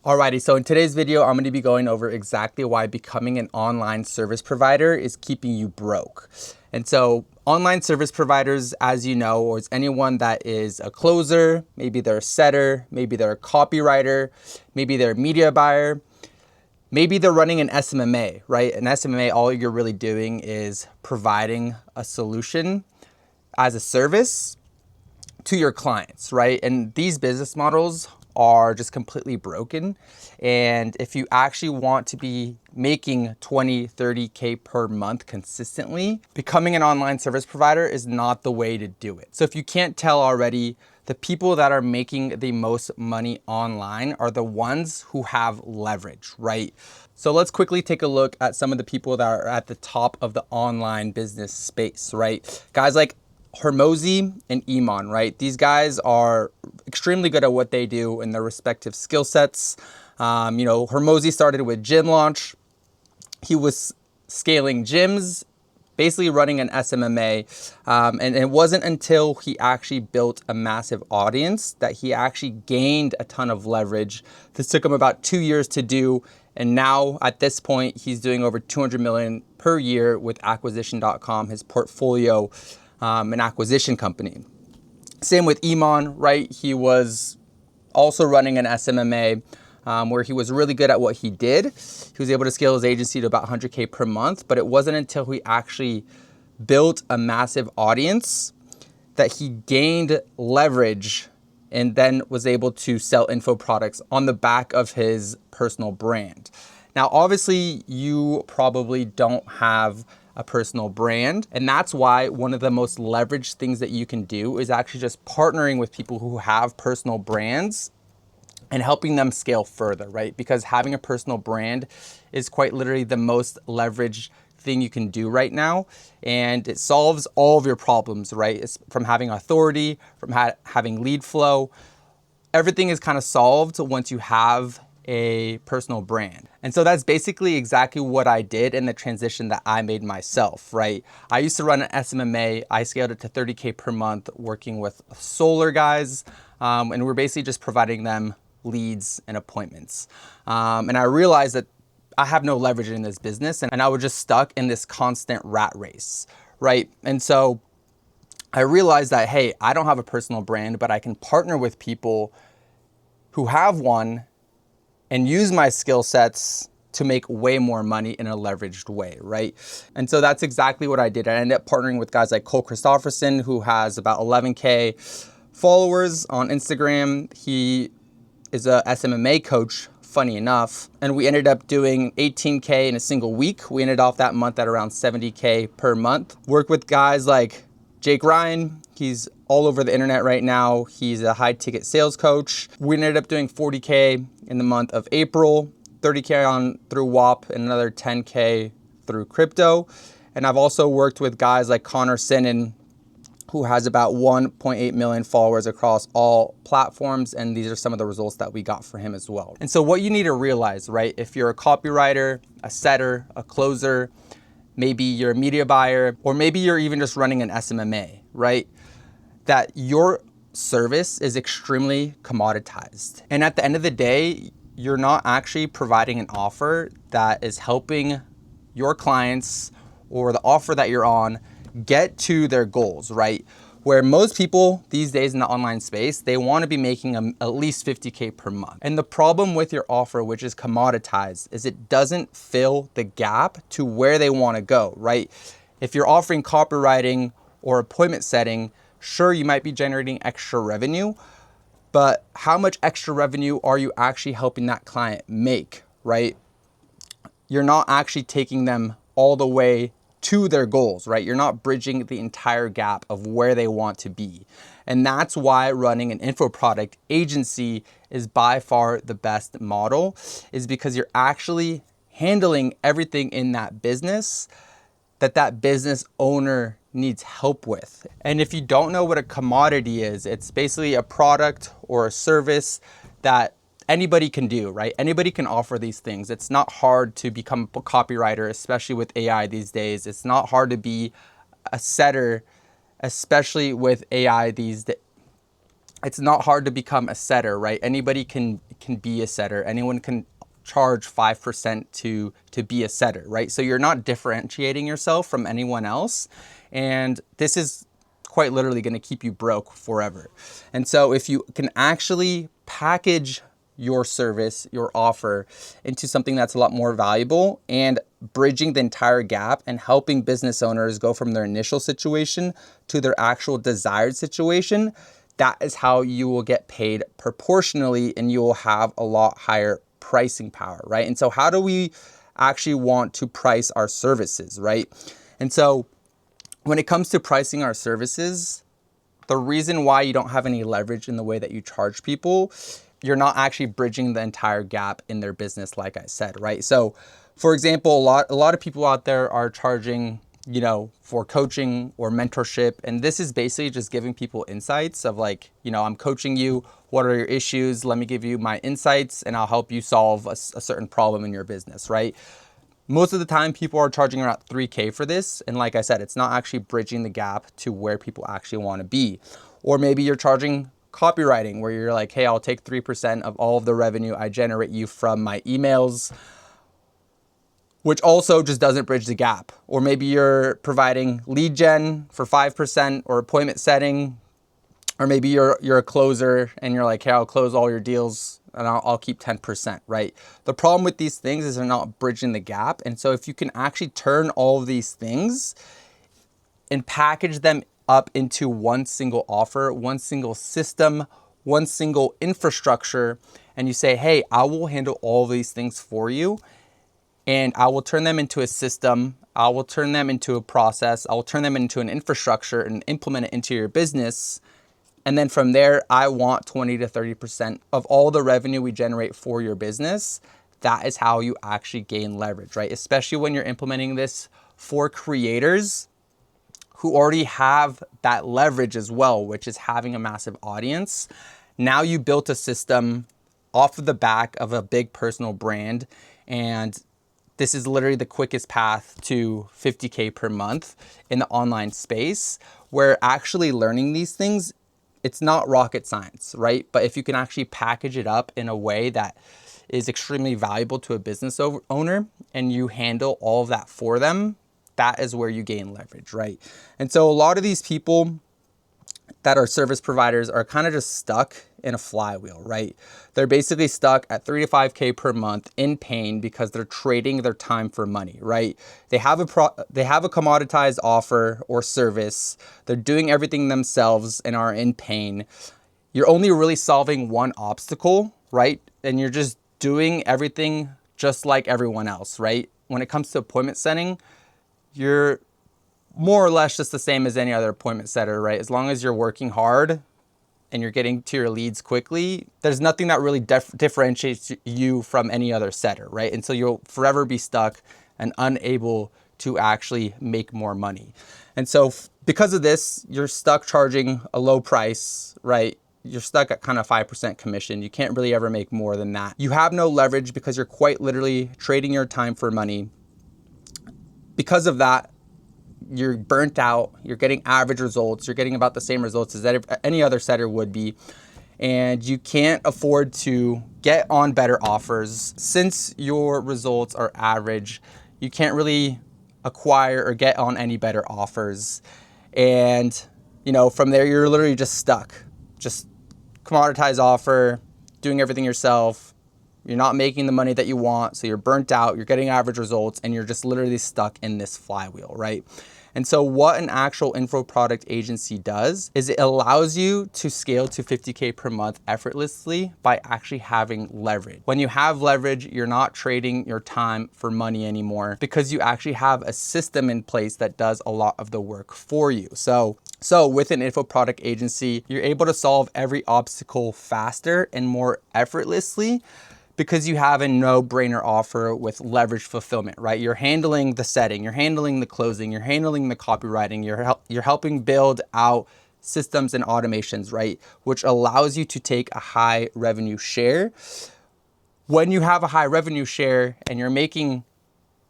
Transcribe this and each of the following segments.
Alrighty, so in today's video, I'm going to be going over exactly why becoming an online service provider is keeping you broke. And so online service providers, as you know, or is anyone that is a closer, maybe they're a setter, maybe they're a copywriter, maybe they're a media buyer, maybe they're running an SMMA, right? An SMMA, all you're really doing is providing a solution as a service to your clients, right? And these business models are just completely broken. And if you actually want to be making 20, 30K per month consistently, becoming an online service provider is not the way to do it. So if you can't tell already, the people that are making the most money online are the ones who have leverage, right? So let's quickly take a look at some of the people that are at the top of the online business space, right? Guys like Hormozi and Iman, right? These guys are extremely good at what they do in their respective skill sets. Hormozi started with Gym Launch. He was scaling gyms, basically running an SMMA. And it wasn't until he actually built a massive audience that he actually gained a ton of leverage. This took him about 2 years to do. And now at this point, he's doing over 200 million per year with acquisition.com, his portfolio an acquisition company. Same with Iman, right? He was also running an SMMA where he was really good at what he did. He was able to scale his agency to about 100K per month, but it wasn't until he actually built a massive audience that he gained leverage and then was able to sell info products on the back of his personal brand. Now, obviously, you probably don't have a personal brand. And that's why one of the most leveraged things that you can do is actually just partnering with people who have personal brands and helping them scale further, right? Because having a personal brand is quite literally the most leveraged thing you can do right now. And it solves all of your problems, right? It's from having authority, from having lead flow. Everything is kind of solved once you have a personal brand. And so that's basically exactly what I did in the transition that I made myself, right? I used to run an SMMA. I scaled it to 30K per month working with solar guys. And we're basically just providing them leads and appointments. And I realized that I have no leverage in this business and I was just stuck in this constant rat race, right? And so I realized that, hey, I don't have a personal brand, but I can partner with people who have one and use my skill sets to make way more money in a leveraged way, right? And so that's exactly what I did. I ended up partnering with guys like Cole Christopherson, who has about 11K followers on Instagram. He is a SMMA coach, funny enough. And we ended up doing 18K in a single week. We ended off that month at around 70K per month. Worked with guys like Jake Ryan. He's all over the internet right now. He's a high ticket sales coach. We ended up doing 40K in the month of April, 30K on through WAP, and another 10K through crypto. And I've also worked with guys like Connor Sinan, who has about 1.8 million followers across all platforms. And these are some of the results that we got for him as well. And so what you need to realize, right? If you're a copywriter, a setter, a closer, maybe you're a media buyer, or maybe you're even just running an SMMA, right? That your service is extremely commoditized. And at the end of the day, you're not actually providing an offer that is helping your clients or the offer that you're on get to their goals, right? Where most people these days in the online space, they want to be making at least 50K per month. And the problem with your offer, which is commoditized, is it doesn't fill the gap to where they want to go, right? If you're offering copywriting or appointment setting, sure, you might be generating extra revenue, but how much extra revenue are you actually helping that client make, right? You're not actually taking them all the way to their goals, right? You're not bridging the entire gap of where they want to be. And that's why running an info product agency is by far the best model, is because you're actually handling everything in that business that business owner needs help with. And if you don't know what a commodity is, it's basically a product or a service that anybody can do, right? Anybody can offer these things. It's not hard to become a copywriter, especially with AI these days. It's not hard to be a setter, especially with AI these days. it's not hard to become a setter, right? Anybody can be a setter. Anyone can charge 5% to be a setter, right? So you're not differentiating yourself from anyone else. And this is quite literally going to keep you broke forever. And so if you can actually package your service, your offer into something that's a lot more valuable and bridging the entire gap and helping business owners go from their initial situation to their actual desired situation, that is how you will get paid proportionally and you will have a lot higher pricing power, right? And so how do we actually want to price our services, right? And so when it comes to pricing our services, the reason why you don't have any leverage in the way that you charge people, you're not actually bridging the entire gap in their business, like I said, right? So for example, a lot of people out there are charging, you know, for coaching or mentorship. And this is basically just giving people insights of like, you know, I'm coaching you. What are your issues? Let me give you my insights and I'll help you solve a certain problem in your business, right? Most of the time people are charging around $3K for this. And like I said, it's not actually bridging the gap to where people actually want to be. Or maybe you're charging copywriting where you're like, hey, I'll take 3% of all of the revenue I generate you from my emails, which also just doesn't bridge the gap. Or maybe you're providing lead gen for 5% or appointment setting. Or maybe you're a closer and you're like, hey, I'll close all your deals and I'll keep 10%, right? The problem with these things is they're not bridging the gap. And so if you can actually turn all of these things and package them up into one single offer, one single system, one single infrastructure, and you say, hey, I will handle all of these things for you and I will turn them into a system, I will turn them into a process, I will turn them into an infrastructure and implement it into your business. And then from there, I want 20 to 30% of all the revenue we generate for your business. That is how you actually gain leverage, right? Especially when you're implementing this for creators who already have that leverage as well, which is having a massive audience. Now you built a system off of the back of a big personal brand. And this is literally the quickest path to 50K per month in the online space, where actually learning these things, it's not rocket science, right? But if you can actually package it up in a way that is extremely valuable to a business owner and you handle all of that for them, that is where you gain leverage, right? And so a lot of these people that are service providers are kind of just stuck in a flywheel, right? They're basically stuck at 3 to 5K per month in pain because they're trading their time for money, right? They have a commoditized offer or service. They're doing everything themselves and are in pain. You're only really solving one obstacle, right? And you're just doing everything just like everyone else, right? When it comes to appointment setting, you're more or less just the same as any other appointment setter, right? As long as you're working hard and you're getting to your leads quickly, there's nothing that really differentiates you from any other setter, right? And so you'll forever be stuck and unable to actually make more money. And so because of this, you're stuck charging a low price, right? You're stuck at kind of 5% commission. You can't really ever make more than that. You have no leverage because you're quite literally trading your time for money. Because of that, you're burnt out, you're getting average results, you're getting about the same results as any other setter would be, and you can't afford to get on better offers. Since your results are average, you can't really acquire or get on any better offers. And, you know, from there, you're literally just stuck. Just commoditized offer, doing everything yourself. You're not making the money that you want, so you're burnt out, you're getting average results, and you're just literally stuck in this flywheel, right? And so what an actual info product agency does is it allows you to scale to 50K per month effortlessly by actually having leverage. When you have leverage, you're not trading your time for money anymore because you actually have a system in place that does a lot of the work for you. So with an info product agency, you're able to solve every obstacle faster and more effortlessly because you have a no-brainer offer with leverage fulfillment, right? You're handling the setting, you're handling the closing, you're handling the copywriting, you're helping build out systems and automations, right? Which allows you to take a high revenue share. When you have a high revenue share and you're making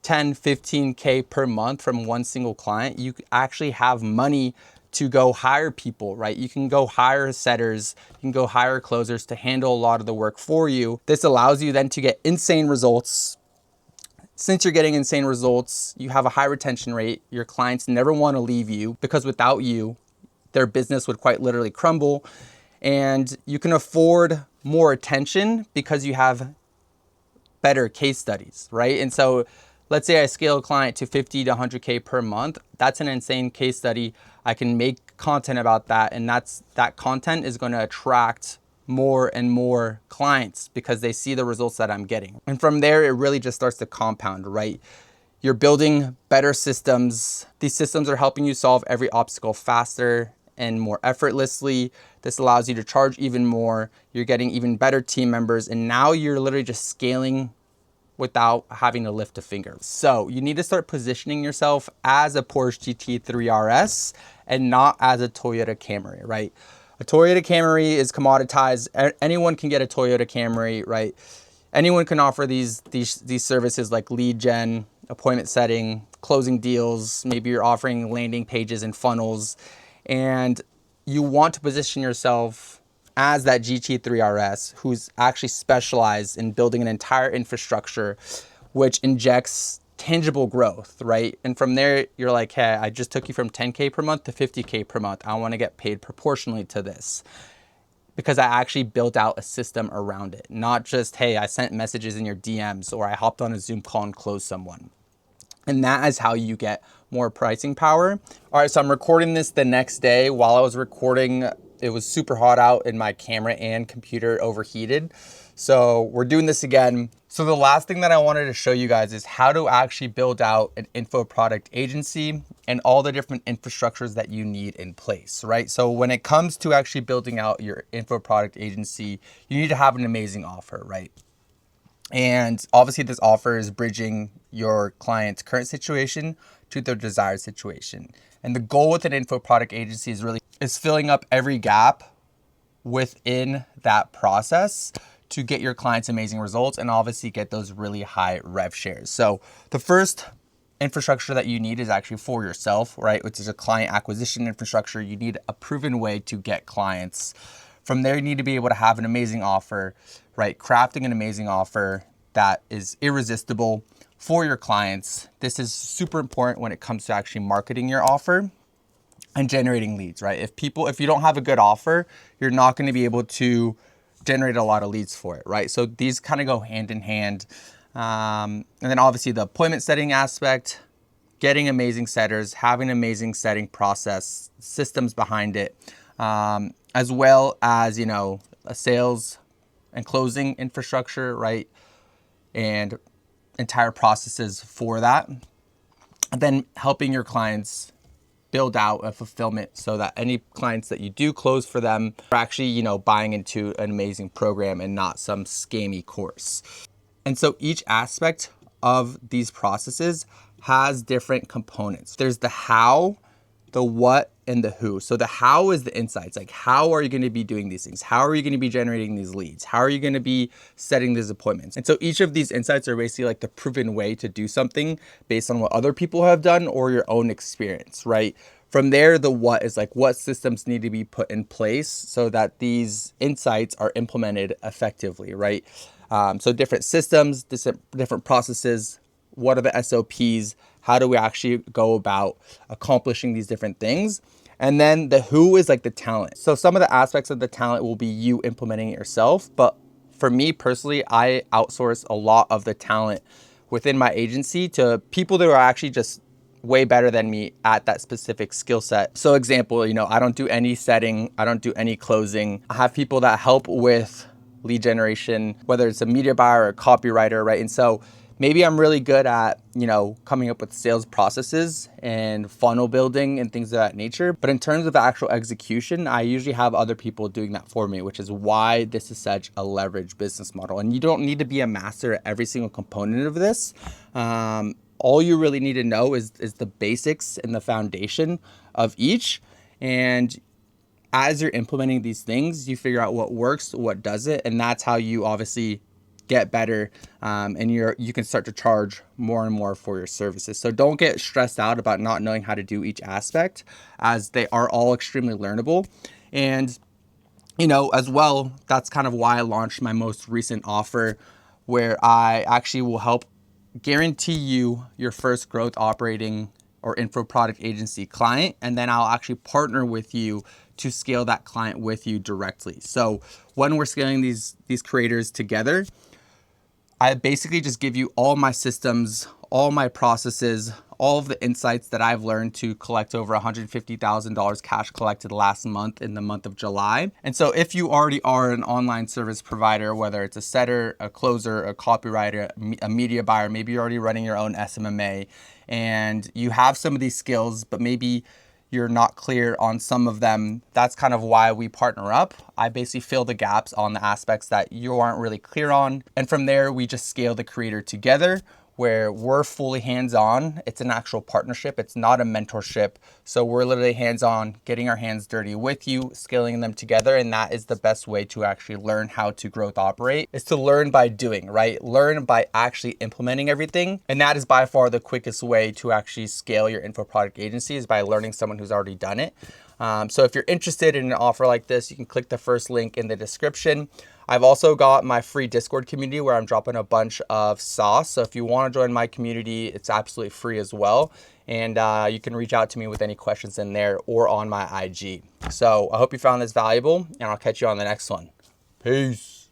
10, 15K per month from one single client, you actually have money to go hire people, right? You can go hire setters, you can go hire closers to handle a lot of the work for you. This allows you then to get insane results. Since you're getting insane results, you have a high retention rate. Your clients never want to leave you because without you, their business would quite literally crumble. And you can afford more attention because you have better case studies, right? And so let's say I scale a client to 50 to 100K per month. That's an insane case study. I can make content about that, and that content is going to attract more and more clients because they see the results that I'm getting. And from there, it really just starts to compound, right? You're building better systems. These systems are helping you solve every obstacle faster and more effortlessly. This allows you to charge even more. You're getting even better team members. And now you're literally just scaling without having to lift a finger. So you need to start positioning yourself as a Porsche GT3 RS and not as a Toyota Camry, right? A Toyota Camry is commoditized. Anyone can get a Toyota Camry, right? Anyone can offer these services like lead gen, appointment setting, closing deals. Maybe you're offering landing pages and funnels, and you want to position yourself as that GT3 RS who's actually specialized in building an entire infrastructure which injects tangible growth, right? And from there, you're like, hey, I just took you from 10K per month to 50K per month. I want to get paid proportionally to this because I actually built out a system around it. Not just, hey, I sent messages in your DMs or I hopped on a Zoom call and closed someone. And that is how you get more pricing power. All right, so I'm recording this the next day. While I was recording, it was super hot out and my camera and computer overheated. So we're doing this again. So the last thing that I wanted to show you guys is how to actually build out an info product agency and all the different infrastructures that you need in place, right? So when it comes to actually building out your info product agency, you need to have an amazing offer, right? And obviously this offer is bridging your client's current situation to their desired situation. And the goal with an info product agency is filling up every gap within that process to get your clients amazing results and obviously get those really high rev shares. So the first infrastructure that you need is actually for yourself, right? Which is a client acquisition infrastructure. You need a proven way to get clients. From there, you need to be able to have an amazing offer, right? Crafting an amazing offer that is irresistible for your clients. This is super important when it comes to actually marketing your offer and generating leads, right? If you don't have a good offer, you're not going to be able to generate a lot of leads for it, right? So these kind of go hand in hand. And then obviously the appointment setting aspect, getting amazing setters, having an amazing setting process, systems behind it, as well as, a sales and closing infrastructure, right? And entire processes for that. And then helping your clients build out a fulfillment so that any clients that you do close for them are actually, buying into an amazing program and not some scammy course. And so each aspect of these processes has different components. There's the how, the what, and the who. So the how is the insights. Like, how are you going to be doing these things? How are you going to be generating these leads? How are you going to be setting these appointments? And so each of these insights are basically like the proven way to do something based on what other people have done or your own experience, right? From there, the what is like what systems need to be put in place so that these insights are implemented effectively, right? So different systems, different processes. What are the SOPs? How do we actually go about accomplishing these different things? And then the who is like the talent. So some of the aspects of the talent will be you implementing it yourself. But for me personally, I outsource a lot of the talent within my agency to people that are actually just way better than me at that specific skill set. So example, I don't do any setting. I don't do any closing. I have people that help with lead generation, whether it's a media buyer or a copywriter, right? And so maybe I'm really good at, coming up with sales processes and funnel building and things of that nature. But in terms of the actual execution, I usually have other people doing that for me, which is why this is such a leveraged business model. And you don't need to be a master at every single component of this. All you really need to know is the basics and the foundation of each. And as you're implementing these things, you figure out what works, what doesn't, and that's how you obviously get better, and you can start to charge more and more for your services. So don't get stressed out about not knowing how to do each aspect, as they are all extremely learnable. And as well, that's kind of why I launched my most recent offer, where I actually will help guarantee you your first growth operating or info product agency client, and then I'll actually partner with you to scale that client with you directly. So when we're scaling these creators together, I basically just give you all my systems, all my processes, all of the insights that I've learned to collect over $150,000 cash collected last month in the month of July. And so if you already are an online service provider, whether it's a setter, a closer, a copywriter, a media buyer, maybe you're already running your own SMMA and you have some of these skills, but maybe you're not clear on some of them, that's kind of why we partner up. I basically fill the gaps on the aspects that you aren't really clear on. And from there, we just scale the creator together, where we're fully hands-on. It's an actual partnership. It's not a mentorship. So we're literally hands-on, getting our hands dirty with you, scaling them together. And that is the best way to actually learn how to growth operate, is to learn by doing, right? Learn by actually implementing everything. And that is by far the quickest way to actually scale your info product agency, is by learning someone who's already done it. So if you're interested in an offer like this, you can click the first link in the description. I've also got my free Discord community where I'm dropping a bunch of sauce. So if you want to join my community, it's absolutely free as well. And you can reach out to me with any questions in there or on my IG. So I hope you found this valuable, and I'll catch you on the next one. Peace.